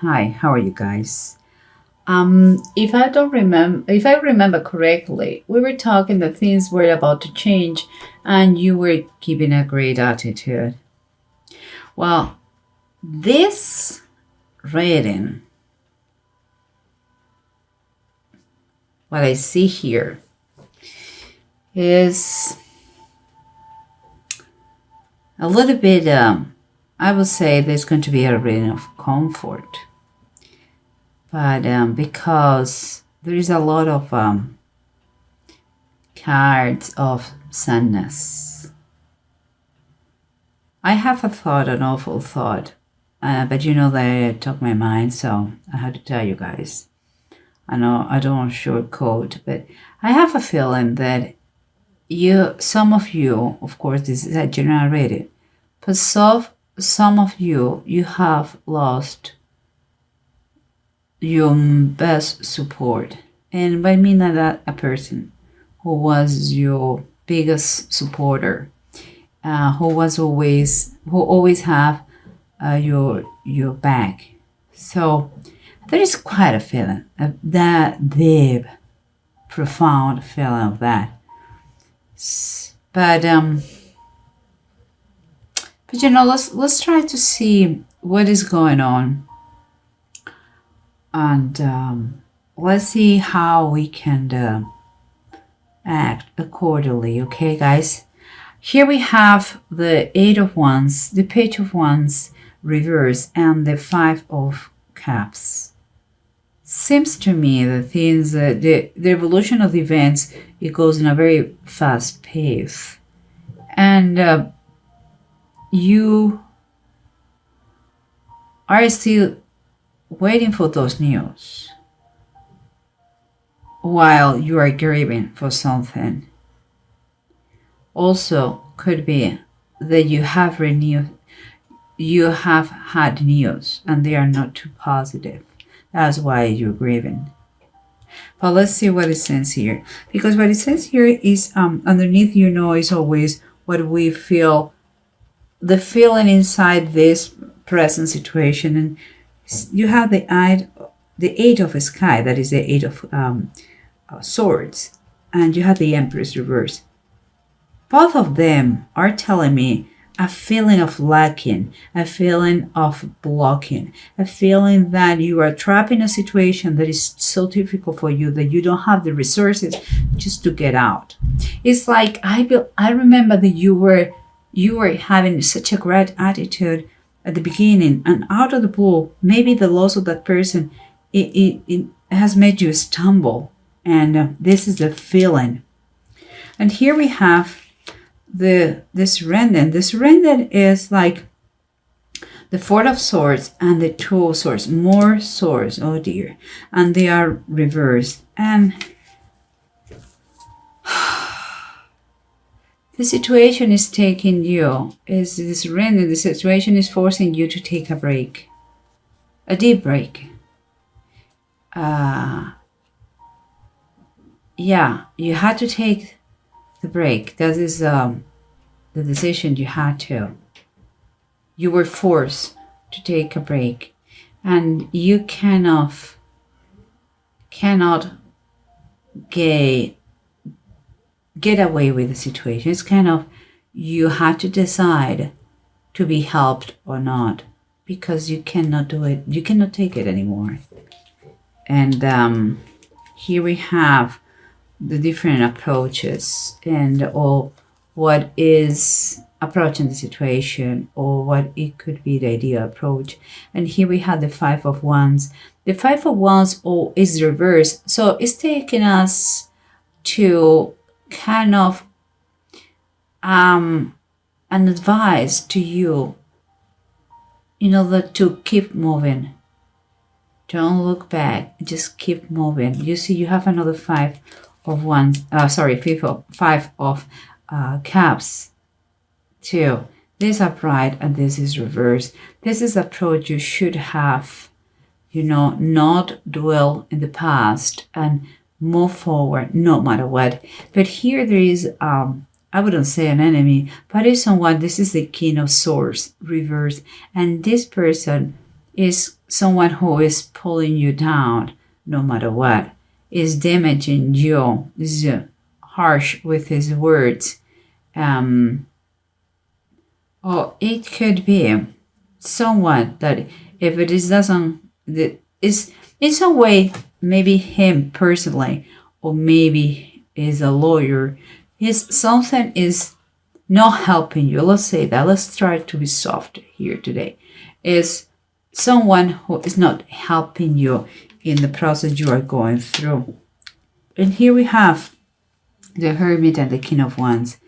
Hi, how are you guys? If I remember correctly, we were talking that things were about to change and you were keeping a great attitude. Well, this reading, what I see here is a little bit, I would say there's going to be a reading of comfort, but because there is a lot of cards of sadness. I have a thought, an awful thought, but you know that it took my mind, so I had to tell you guys. I know I don't want to shortcode, but I have a feeling that some of you, of course, this is a general reading, but some of you have lost your best support. And by mean that a person who was your biggest supporter, who always have your back. So there is quite a feeling, that deep, profound feeling of that. But let's try to see what is going on, and let's see how we can act accordingly. Okay, guys. Here we have the Eight of Wands, the Page of Wands reverse, and the Five of Cups. Seems to me that things, the evolution of the events, it goes in a very fast pace, and you are still waiting for those news while you are grieving for something. Also, could be that you have had news and they are not too positive. That's why you're grieving. But let's see what it says here. Because what it says here is underneath, is always what we feel, the feeling inside this present situation. And you have the Eight of Sky, that is the Eight of Swords. And you have the Empress reverse. Both of them are telling me a feeling of lacking, a feeling of blocking, a feeling that you are trapped in a situation that is so difficult for you that you don't have the resources just to get out. It's like I remember that you were having such a great attitude at the beginning, and out of the blue, maybe the loss of that person it has made you stumble, and this is the feeling. And here we have the surrender. The surrender is like the Four of Swords and the Two of Swords, more swords, oh dear, and they are reversed. And the situation is taking you, is the surrender, the situation is forcing you to take a break, a deep break. You had to take the break. That is the decision you had to. You were forced to take a break, and you cannot get away with the situation. It's kind of, you have to decide to be helped or not, because you cannot do it. You cannot take it anymore. And here we have the different approaches and all what is approaching the situation, or what it could be the ideal approach. And here we have the Five of Wands. The Five of Wands is reversed, so it's taking us to kind of an advice to you, that to keep moving. Don't look back, just keep moving. You see, you have another Five of Cups too. This upright and this is reversed. This is approach you should have, not dwell in the past and move forward no matter what. But here there is I wouldn't say an enemy, but it's someone. This is the King of Swords reversed, and this person is someone who is pulling you down no matter what, is damaging you, is harsh with his words. Or it could be someone that if it is doesn't that is in some way maybe him personally or maybe is a lawyer is something is not helping you. Let's say that. Let's try to be soft here today. Is someone who is not helping you in the process you are going through. And here we have the Hermit and the King of Wands.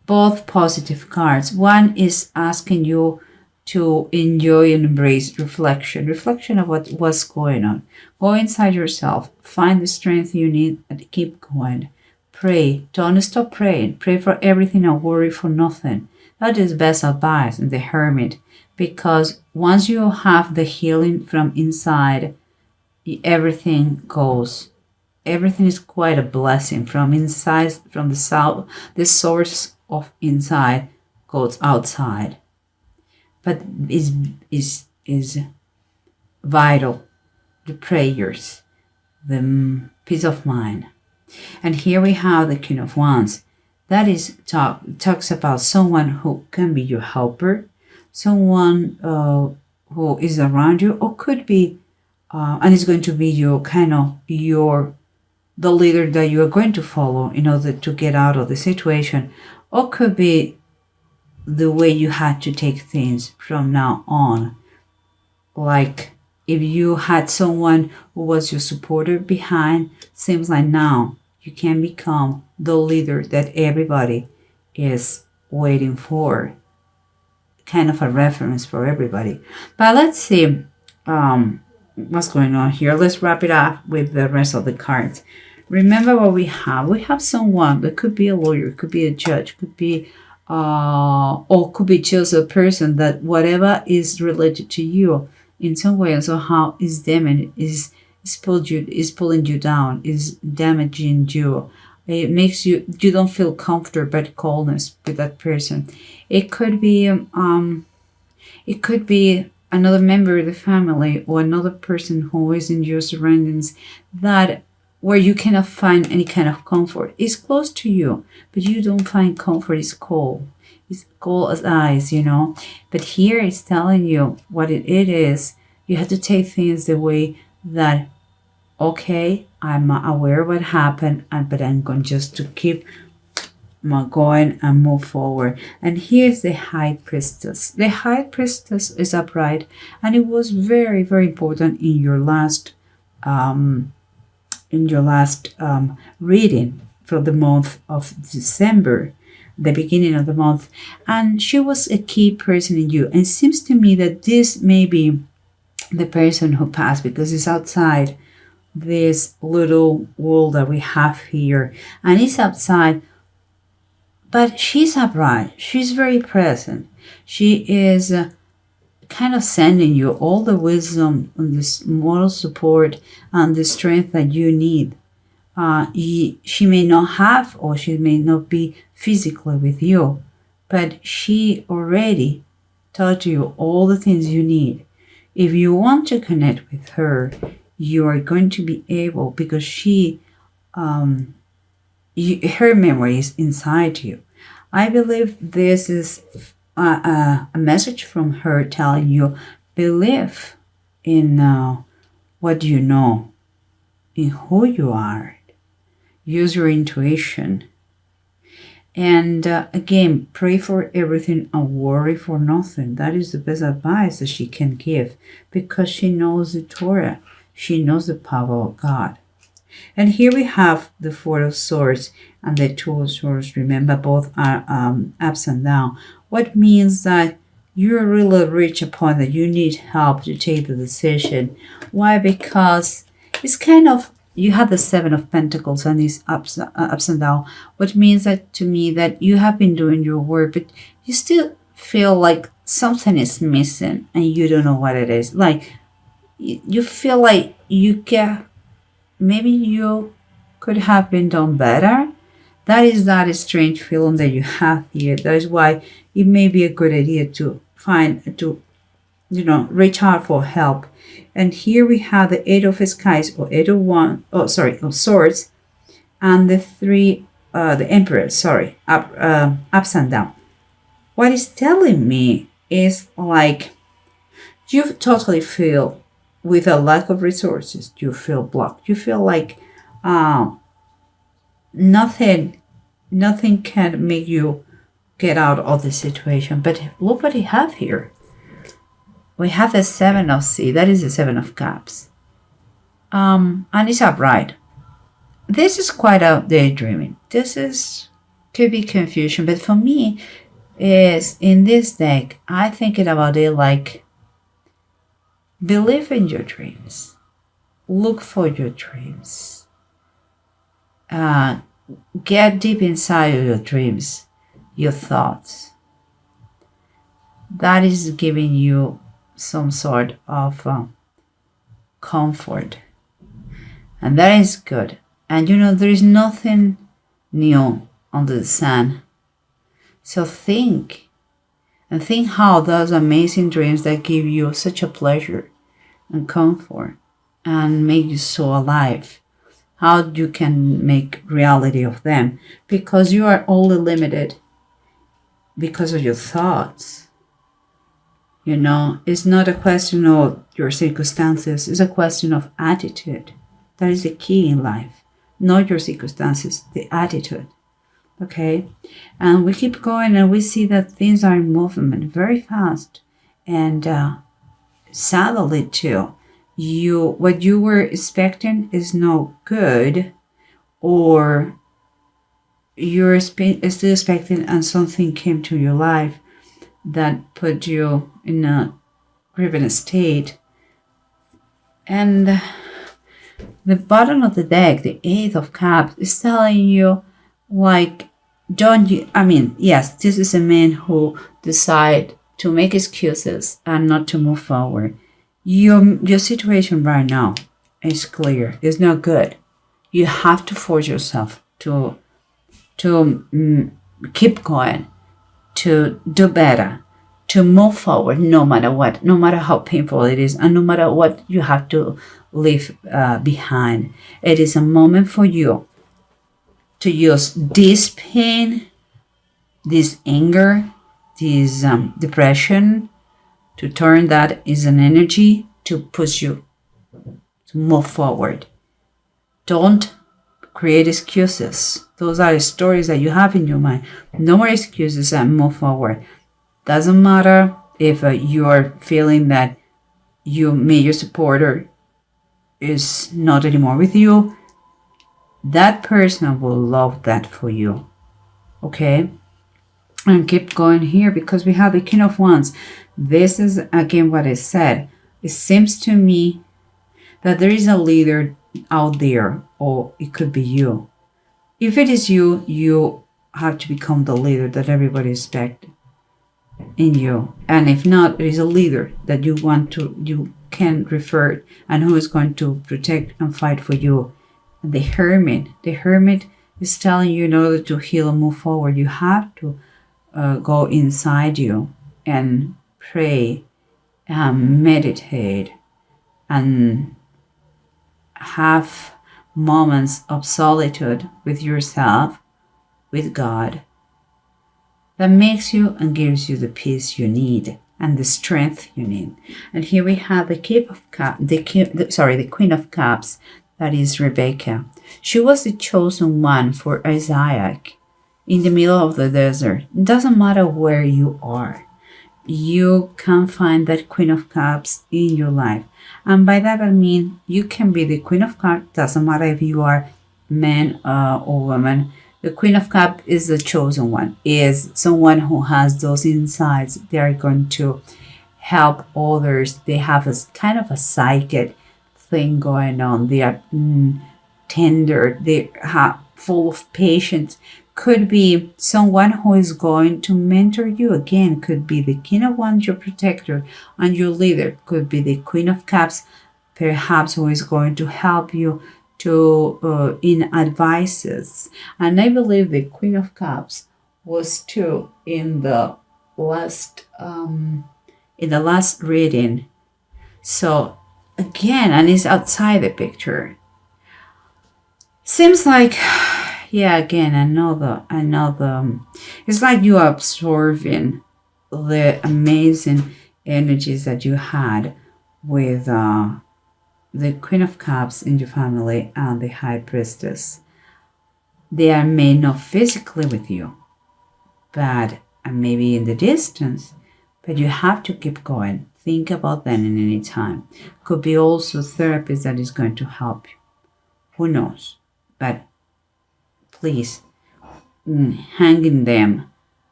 Both positive cards. One is asking you to enjoy and embrace reflection of what's going on. Go inside yourself, find the strength you need, and keep going. Pray. Don't stop praying. Pray for everything and worry for nothing. That is best advice in the Hermit, because once you have the healing from inside, everything goes. Everything is quite a blessing from inside, from the south. The source of inside goes outside. But is vital. The prayers, the peace of mind. And here we have the King of Wands. That is talks about someone who can be your helper, someone who is around you, or could be, and is going to be your kind of the leader that you are going to follow in order to get out of the situation, or could be the way you had to take things from now on. Like if you had someone who was your supporter behind, seems like now you can become the leader that everybody is waiting for. Kind of a reference for everybody. But let's see what's going on here. Let's wrap it up with the rest of the cards. Remember what we have. We have someone that could be a lawyer, could be a judge, could be or could be just a person that whatever is related to you in some way or somehow is damaging, is pulling you down, is damaging you. It makes you don't feel comfort but coldness with that person. It could be another member of the family or another person who is in your surroundings that where you cannot find any kind of comfort. It's close to you, but you don't find comfort. It's cold. It's cold as ice, But here it's telling you what it is. You have to take things the way that, okay, I'm aware of what happened, but I'm going just to keep going and move forward. And here's the High Priestess. The High Priestess is upright, and it was very, very important in your last reading for the month of December, the beginning of the month, and she was a key person in you. And it seems to me that this may be the person who passed, because it's outside this little wall that we have here, and it's outside, but she's upright. She's very present. She is kind of sending you all the wisdom and this moral support and the strength that you need. She may not have, or she may not be physically with you, but she already taught you all the things you need. If you want to connect with her, you are going to be able, because her memory is inside you. I believe this is a message from her telling you, believe in what you know, in who you are. Use your intuition. And again, pray for everything and worry for nothing. That is the best advice that she can give, because she knows the Torah. She knows the power of God. And here we have the Four of Swords and the Two of Swords. Remember, both are ups and down. What means that you're really reach a point that you need help to take the decision. Why? Because it's kind of, you have the Seven of Pentacles and these ups and down. What means that to me that you have been doing your work, but you still feel like something is missing and you don't know what it is. Like you feel like maybe you could have been done better. That is that strange feeling that you have here. That is why it may be a good idea to reach out for help. And here we have the Eight of Skies, or Eight of One, of Swords, and the Emperor, ups and down. What it's telling me is like you totally feel with a lack of resources. You feel blocked. You feel like nothing can make you get out of the situation. But look what we have here. We have the Seven of Sea. That is the Seven of Cups. And it's upright. This is quite a daydreaming. Could be confusion, but for me, is in this deck, I thinking about it like believe in your dreams, look for your dreams, get deep inside of your dreams, your thoughts. That is giving you some sort of comfort, and that is good. And there is nothing new under the sun. So think how those amazing dreams that give you such a pleasure and comfort and make you so alive, how you can make reality of them, because you are only limited because of your thoughts. It's not a question of your circumstances, it's a question of attitude. That is the key in life. Not your circumstances, the attitude. Okay, and we keep going, and we see that things are in movement very fast, and sadly too, what you were expecting is no good, or you're still expecting, and something came to your life that put you in a grievous state. And the bottom of the deck, the Eight of Cups, is telling you like, yes, this is a man who decide to make excuses and not to move forward. Your situation right now is clear. It's not good. You have to force yourself to keep going, to do better, to move forward no matter what, no matter how painful it is, and no matter what you have to leave behind. It is a moment for you to use this pain, this anger, this depression, to turn that as an energy to push you to move forward. Don't create excuses. Those are the stories that you have in your mind. No more excuses, and move forward. Doesn't matter if you're feeling that your supporter is not anymore with you. That person will love that for you. Okay? And keep going here, because we have the King of Wands. This is again what I said. It seems to me that there is a leader out there, or it could be you. If it is you, you have to become the leader that everybody expects in you. And if not, there is a leader that you can refer, and who is going to protect and fight for you. The Hermit is telling you, in order to heal and move forward, you have to go inside you and pray and meditate and have moments of solitude with yourself, with God, that makes you and gives you the peace you need and the strength you need. And here we have the Queen of Cups. That is Rebecca. She was the chosen one for Isaac in the middle of the desert. It doesn't matter where you are. You can find that Queen of Cups in your life. And by that I mean you can be the Queen of Cups. Doesn't matter if you are man or woman. The Queen of Cups is the chosen one. Is someone who has those insights. They are going to help others. They have a kind of a psychic thing going on. They are tender. They are full of patience. Could be someone who is going to mentor you. Again, could be the King of Wands, your protector and your leader. Could be the Queen of Cups, perhaps, who is going to help you to in advices. And I believe the Queen of Cups was too in the last in the last reading. So again, and it's outside the picture. Seems like, yeah, again, I know the, it's like you are absorbing the amazing energies that you had with the Queen of Cups in your family and the High Priestess. They are made not physically with you, but maybe in the distance, but you have to keep going. Think about that in any time. Could be also therapist that is going to help you. Who knows? But please, hang in them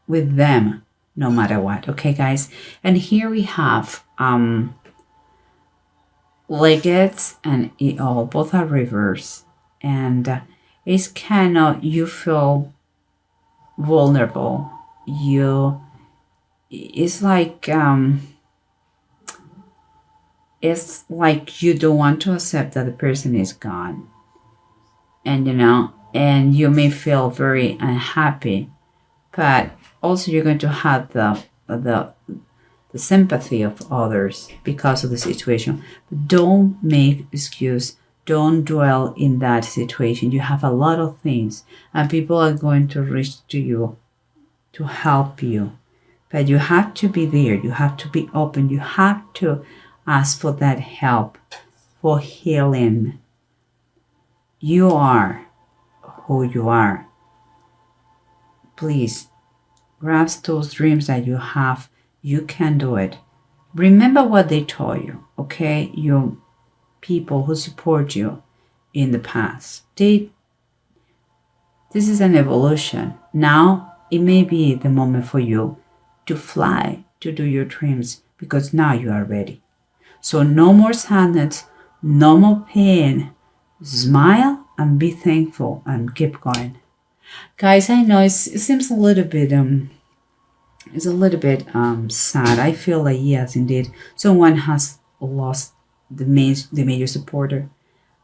with them no matter what. Okay, guys? And here we have legates and EO. Both are reverse. And it's kind of, you feel vulnerable. It's like you don't want to accept that the person is gone. And and you may feel very unhappy, but also you're going to have the sympathy of others because of the situation. But don't make excuse. Don't dwell in that situation. You have a lot of things, and people are going to reach to you to help you. But you have to be there. You have to be open. You have to ask for that help, for healing. You are who you are. Please grasp those dreams that you have. You can do it. Remember what they told you, okay? Your people who support you in the past. This is an evolution. Now it may be the moment for you to fly, to do your dreams, because now you are ready. So no more sadness, no more pain. Smile and be thankful and keep going. Guys, I know it seems a little bit it's a little bit sad. I feel like yes, indeed, someone has lost the major supporter,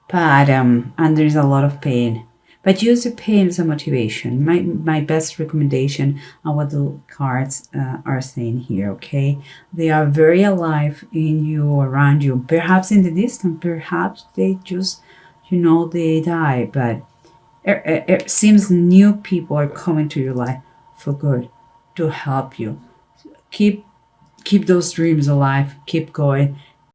but and there's a lot of pain. But use the pain as a motivation. My best recommendation on what the cards are saying here, okay? They are very alive in you, around you. Perhaps in the distance, perhaps they just, they die. But it seems new people are coming to your life for good, to help you. Keep those dreams alive. Keep going.